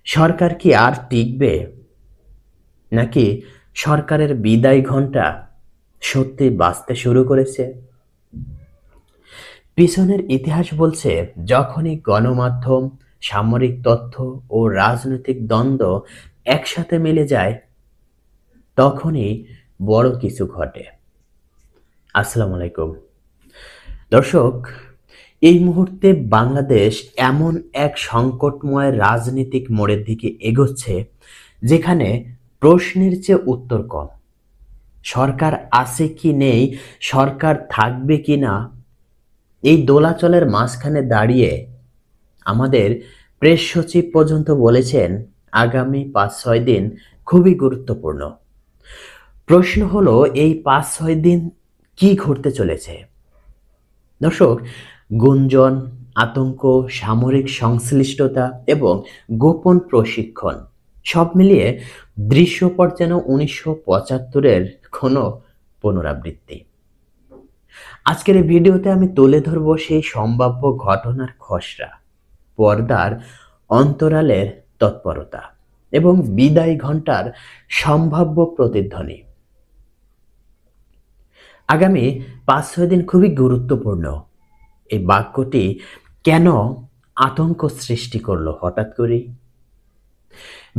সরকার কি আর টিকবে, নাকি সরকারের বিদায় ঘণ্টা সত্যি বাজতে শুরু করেছে? পিছনের ইতিহাস বলছে, যখনই গণমাধ্যম, সামরিক তথ্য ও রাজনৈতিক দ্বন্দ্ব একসাথে মিলে যায়, তখনই বড় কিছু ঘটে। আসসালামু আলাইকুম দর্শক, এই মুহূর্তে বাংলাদেশ এমন এক সংকটময় রাজনৈতিক মোড়ের দিকে এগোচ্ছে, যেখানে প্রশ্নের চেয়ে উত্তর কম। সরকার আছে কি নেই, সরকার থাকবে কি না, এই দোলাচলের মাঝখানে দাঁড়িয়ে আমাদের প্রেস সচিব পর্যন্ত বলেছেন আগামী ৫-৬ দিন খুবই গুরুত্বপূর্ণ। প্রশ্ন হলো, এই ৫-৬ দিন কি ঘটতে চলেছে? দর্শক, গুঞ্জন, আতঙ্ক, সামরিক সংশ্লিষ্টতা এবং গোপন প্রশিক্ষণ সব মিলিয়ে দৃশ্যপট যেন ১৯৭৫-এর কোনো পুনরাবৃত্তি। আজকের এই ভিডিওতে আমি তুলে ধরব সেই সম্ভাব্য ঘটনার খসড়া, পর্দার অন্তরালের তৎপরতা এবং বিদায় ঘণ্টার সম্ভাব্য প্রতিধ্বনি। আগামী ৫-৬ দিন খুবই গুরুত্বপূর্ণ। এই বাক্যটি কেন আতঙ্ক সৃষ্টি করলো হঠাৎ করেই?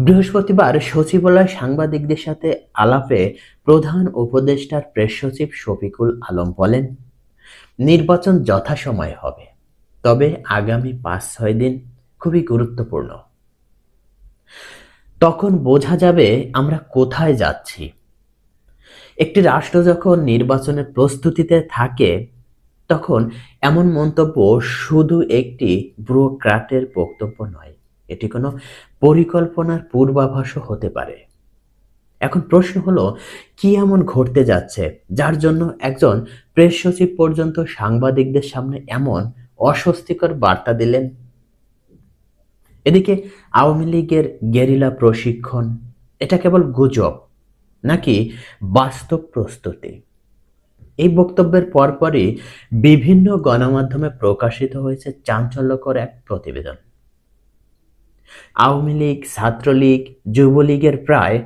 বৃহস্পতিবার সচিবালয় সাংবাদিকদের সাথে আলাপে প্রধান উপদেষ্টার প্রেস সচিব শফিকুল আলম বলেন, নির্বাচন যথাসময়ে হবে, তবে আগামী ৫-৬ দিন খুবই গুরুত্বপূর্ণ। তখন বোঝা যাবে আমরা কোথায় যাচ্ছি। একটি রাষ্ট্র যখন নির্বাচনের প্রস্তুতিতে থাকে, তখন এমন মন্তব্য শুধু একটি ব্যুরোক্র্যাটের বক্তব্য নয়, এটি কোনো পরিকল্পনার পূর্বাভাসও হতে পারে। এখন প্রশ্ন হলো, কি এমন ঘটতে যাচ্ছে যার জন্য একজন প্রেস সচিব পর্যন্ত সাংবাদিকদের সামনে এমন অস্বস্তিকর বার্তা দিলেন? এদিকে আওয়ামী লীগের গেরিলা প্রশিক্ষণ, এটা কেবল গুজব নাকি বাস্তব প্রস্তুতি? এই বক্তব্যের পরপরই বিভিন্ন গণমাধ্যমে প্রকাশিত হয়েছে চাঞ্চল্যকর এক প্রতিবেদন। আওয়ামী লীগ, ছাত্রলীগ, যুবলীগের প্রায়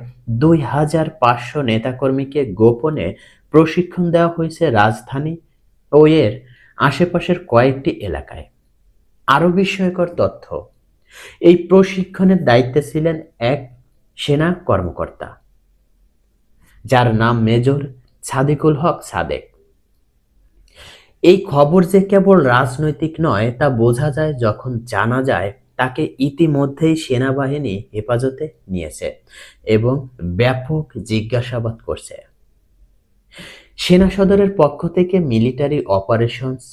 ২৫০০ নেতাকর্মীকে গোপনে প্রশিক্ষণ দেওয়া হয়েছে রাজধানী ও এর আশেপাশের কয়েকটি এলাকায়। আরো বিস্ময়কর তথ্য, এই প্রশিক্ষণের দায়িত্বে ছিলেন এক সেনা কর্মকর্তা, যার নাম মেজর সাদিকুল হক সাদেক। এই খবর যে কেবল রাজনৈতিক নয়, তা বোঝা যায় যখন জানা যায় তাকে ইতিমধ্যেই সেনাবাহিনী হেফাজতে নিয়েছে এবং ব্যাপক জিজ্ঞাসাবাদ করছে। সেনা সদরের পক্ষ থেকে military operations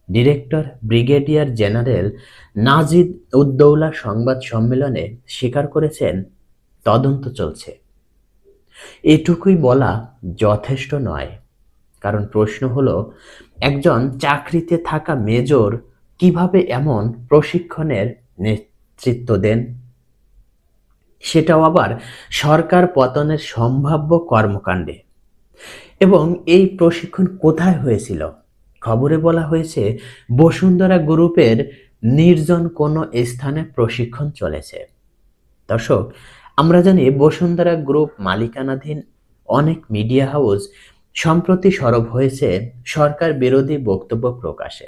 director brigadier general Nazid Uddoula সংবাদ সম্মেলনে স্বীকার করেছেন, তদন্ত চলছে। এটুকুই বলা যথেষ্ট নয়, কারণ প্রশ্ন হলো, একজন চাকরিতে থাকা মেজর কিভাবে এমন প্রশিক্ষণের নেতৃত্ব দেন, সেটাও আবার সরকার পতনের সম্ভাব্য কর্মকাণ্ডে। এবং এই প্রশিক্ষণ কোথায় হয়েছিল? খবরে বলা হয়েছে বসুন্ধরা গ্রুপের নির্জন কোনো স্থানে প্রশিক্ষণ চলেছে। দর্শক, আমরা জানি বসুন্ধরা গ্রুপ মালিকানাধীন অনেক মিডিয়া হাউস সম্প্রতি সরব হয়েছে সরকার বিরোধী বক্তব্য প্রকাশে।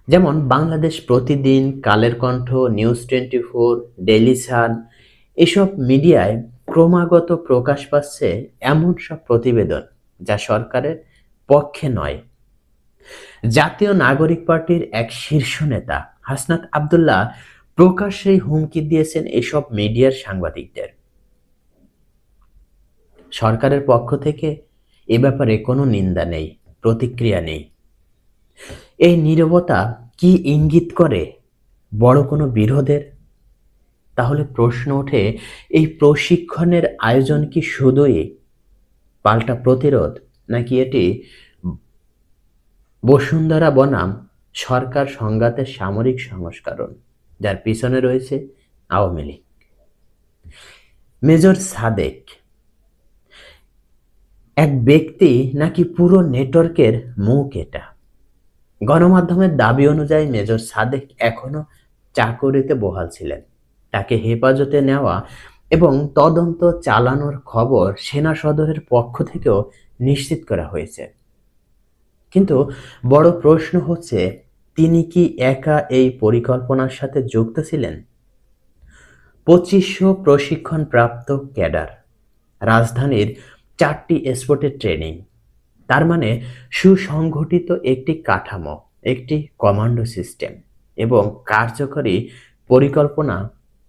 যেমন বাংলাদেশ প্রতিদিন, Kaler Kantho, news 24, Daily Sun, এসব মিডিয়ায় ক্রমাগত প্রকাশ পাচ্ছে এমন সব প্রতিবেদন যা সরকারের পক্ষে নয়। জাতীয় নাগরিক পার্টির এক শীর্ষ নেতা হাসনাত আব্দুল্লাহ প্রকাশ্যেই হুমকি দিয়েছেন এসব মিডিয়ার সাংবাদিকদের। সরকারের পক্ষ থেকে এ ব্যাপারে কোনো নিন্দা নেই, প্রতিক্রিয়া নেই। এই নীরবতা কি ইঙ্গিত করে? বড় কোনো বিরোধের? তাহলে প্রশ্ন ওঠে, এই প্রশিক্ষণের আয়োজন কি শুধুই পাল্টা প্রতিরোধ, নাকি এটি বসুন্ধরা বনাম সরকার সংঘাতের সামরিক সংস্করণ, যার পিছনে রয়েছে আওয়ামী লীগ? মেজর সাদেক এক ব্যক্তি নাকি পুরো নেটওয়ার্কের মুখ? এটা গণমাধ্যমের দাবি অনুযায়ী মেজর সাদেক এখনো চাকরিতে বহাল ছিলেন, তাকে হেফাজতে নেওয়া এবং তদন্ত চালানোর খবর সেনা সদরের পক্ষ থেকেও নিশ্চিত করা হয়েছে। কিন্তু বড় প্রশ্ন হচ্ছে, তিনি কি একা এই পরিকল্পনার সাথে যুক্ত ছিলেন? 2500 প্রশিক্ষণপ্রাপ্ত ক্যাডার, রাজধানীর 4টি স্পটে ট্রেনিং, তার মানে সুসংগঠিত একটি কাঠামো, একটি কমান্ডো সিস্টেম এবং কার্যকরী পরিকল্পনা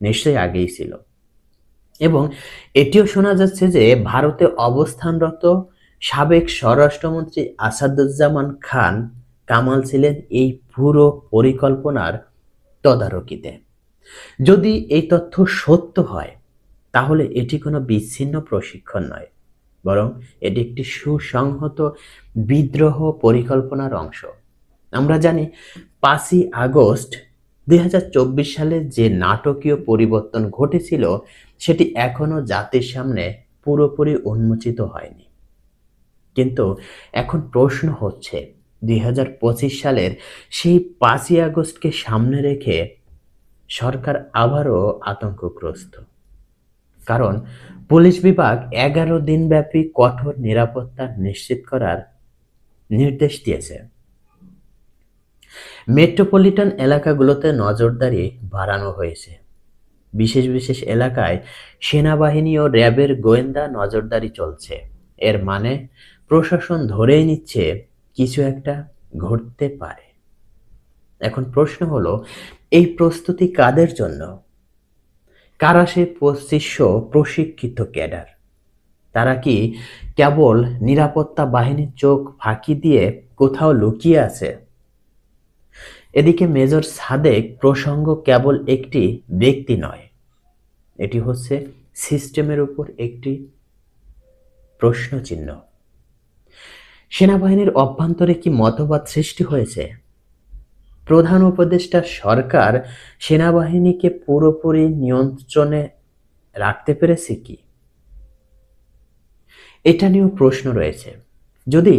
নিশ্চয়ই আগেই ছিল। এবং এটিও শোনা যাচ্ছে যে ভারতে অবস্থানরত সাবেক স্বরাষ্ট্রমন্ত্রী আসাদুজ্জামান খান কামাল ছিলেন এই পুরো পরিকল্পনার তদারকিতে। যদি এই তথ্য সত্য হয়, তাহলে এটি কোনো বিচ্ছিন্ন প্রশিক্ষণ নয়, বরং এটি একটি সুসংহত বিদ্রোহ পরিকল্পনার অংশ। আমরা জানি 5ই আগস্ট 2024 সালে যে নাটকীয় পরিবর্তন ঘটেছিল সেটি এখনো জাতির সামনে পুরোপুরি উন্মোচিত হয়নি। কিন্তু এখন প্রশ্ন হচ্ছে, 2025 সালের সেই 5ই আগস্টকে সামনে রেখে সরকার আবারও আতঙ্কগ্রস্ত। কারণ পুলিশ বিভাগ 11 দিনব্যাপী কঠোর নিরাপত্তা নিশ্চিত করার নির্দেশ দিয়েছে। মেট্রোপলিটন এলাকাগুলোতে নজরদারি বাড়ানো হয়েছে। বিশেষ বিশেষ এলাকায় সেনাবাহিনী ও র্যাবের গোয়েন্দা নজরদারি চলছে। এর মানে প্রশাসন ধরেই নিচ্ছে কিছু একটা ঘটতে পারে। এখন প্রশ্ন হলো, এই প্রস্তুতি কাদের জন্য? কারা সেই 2500 প্রশিক্ষিত ক্যাডার? তারা কি কেবল নিরাপত্তা বাহিনীর চোখ ফাঁকি দিয়ে কোথাও লুকিয়ে আছে? এদিকে মেজর সাদেক প্রসঙ্গ কেবল একটি ব্যক্তি নয়, এটি হচ্ছে সিস্টেমের উপর একটি প্রশ্নচিহ্ন। সেনাবাহিনীর অভ্যন্তরে কি মতবাদ সৃষ্টি হয়েছে? প্রধান উপদেষ্টা সরকার সেনাবাহিনীকে পুরোপুরি নিয়ন্ত্রণে রাখতে পেরেছে কি? এটা নিয়েও প্রশ্ন রয়েছে। যদি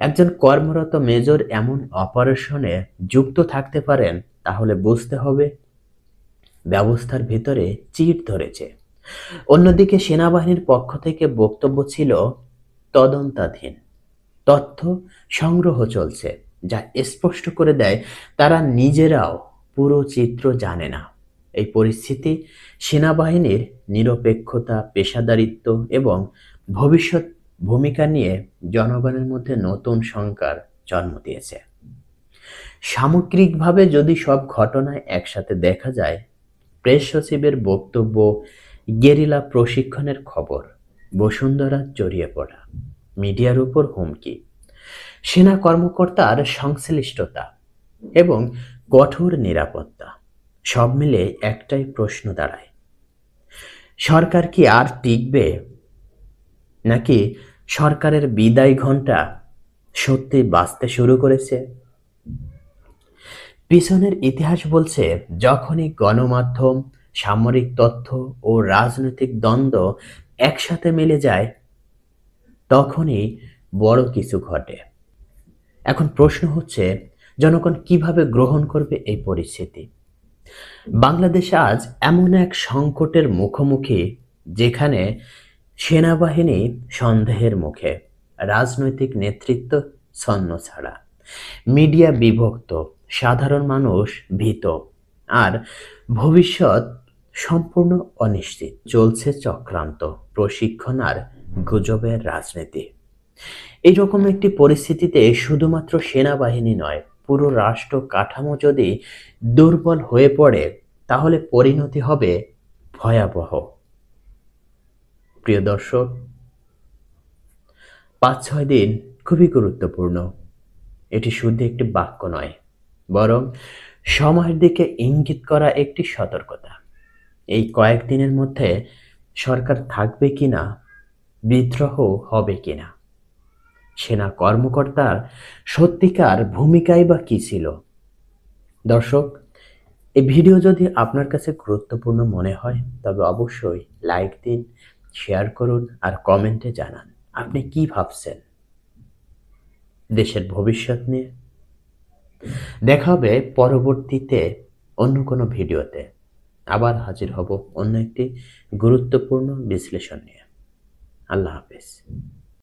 একজন কর্মরত মেজর এমন অপারেশনে যুক্ত থাকতে পারেন, তাহলে বুঝতে হবে ব্যবস্থার ভিতরে চিট ধরেছে। অন্যদিকে সেনাবাহিনীর পক্ষ থেকে বক্তব্য ছিল তদন্তাধীন, তথ্য সংগ্রহ চলছে, যা স্পষ্ট করে দেয় তারা নিজেরাও পুরো চিত্র জানে না। এই পরিস্থিতি সেনাবাহিনীর নিরপেক্ষতা, পেশাদারিত্ব এবং ভবিষ্যৎ ভূমিকা নিয়ে জনগণের মধ্যে নতুন শঙ্কার জন্ম দিয়েছে। সামগ্রিকভাবে যদি সব ঘটনায় একসাথে দেখা যায়, প্রেস সচিবের বক্তব্য, গেরিলা প্রশিক্ষণের খবর, বসুন্ধরা জড়িয়ে পড়া, মিডিয়ার উপর হুমকি, সেনা কর্মকর্তার সংশ্লিষ্টতা এবং কঠোর নিরাপত্তা, সব মিলে একটাই প্রশ্ন দাঁড়ায়, সরকার কি আর টিকবে, নাকি সরকারের বিদায় ঘণ্টা সত্যি বাজতে শুরু করেছে? পিছনের ইতিহাস বলছে, যখনই গণমাধ্যম, সামরিক তথ্য ও রাজনৈতিক দ্বন্দ্ব একসাথে মিলে যায়, তখনই বড় কিছু ঘটে। এখন প্রশ্ন হচ্ছে, জনগণ কিভাবে গ্রহণ করবে এই পরিস্থিতি? বাংলাদেশ আজ এমন এক সংকটের মুখোমুখি যেখানে সেনাবাহিনী সন্দেহের মুখে, রাজনৈতিক নেতৃত্ব ছন্নছাড়া, মিডিয়া বিভক্ত, সাধারণ মানুষ ভীত, আর ভবিষ্যৎ সম্পূর্ণ অনিশ্চিত। চলছে চক্রান্ত, প্রশিক্ষণ আর গুজবের রাজনীতি। এইরকম একটি পরিস্থিতিতে শুধুমাত্র সেনাবাহিনী নয়, পুরো রাষ্ট্র কাঠামো যদি দুর্বল হয়ে পড়ে, তাহলে পরিণতি হবে ভয়াবহ। প্রিয় দর্শক, 5-6 দিন খুবই গুরুত্বপূর্ণ। এটি শুধু একটি বাক্য নয়, বরং সময়ের দিকে ইঙ্গিত করা একটি সতর্কতা। এই কয়েকদিনের মধ্যে সরকার থাকবে কিনা, বিদ্রোহ হবে কিনা, সেনা কর্মকর্তার সত্যিকার ভূমিকাই বা কি ছিল? দর্শক, এই ভিডিও যদি আপনার কাছে গুরুত্বপূর্ণ মনে হয়, তবে অবশ্যই লাইক দিন, শেয়ার করুন আর কমেন্টে জানান আপনি কি ভাবছেন দেশের ভবিষ্যৎ নিয়ে। দেখা হবে পরবর্তীতে অন্য কোনো ভিডিওতে। আবার হাজির হব অন্য একটি গুরুত্বপূর্ণ বিশ্লেষণ নিয়ে। আল্লাহ হাফেজ।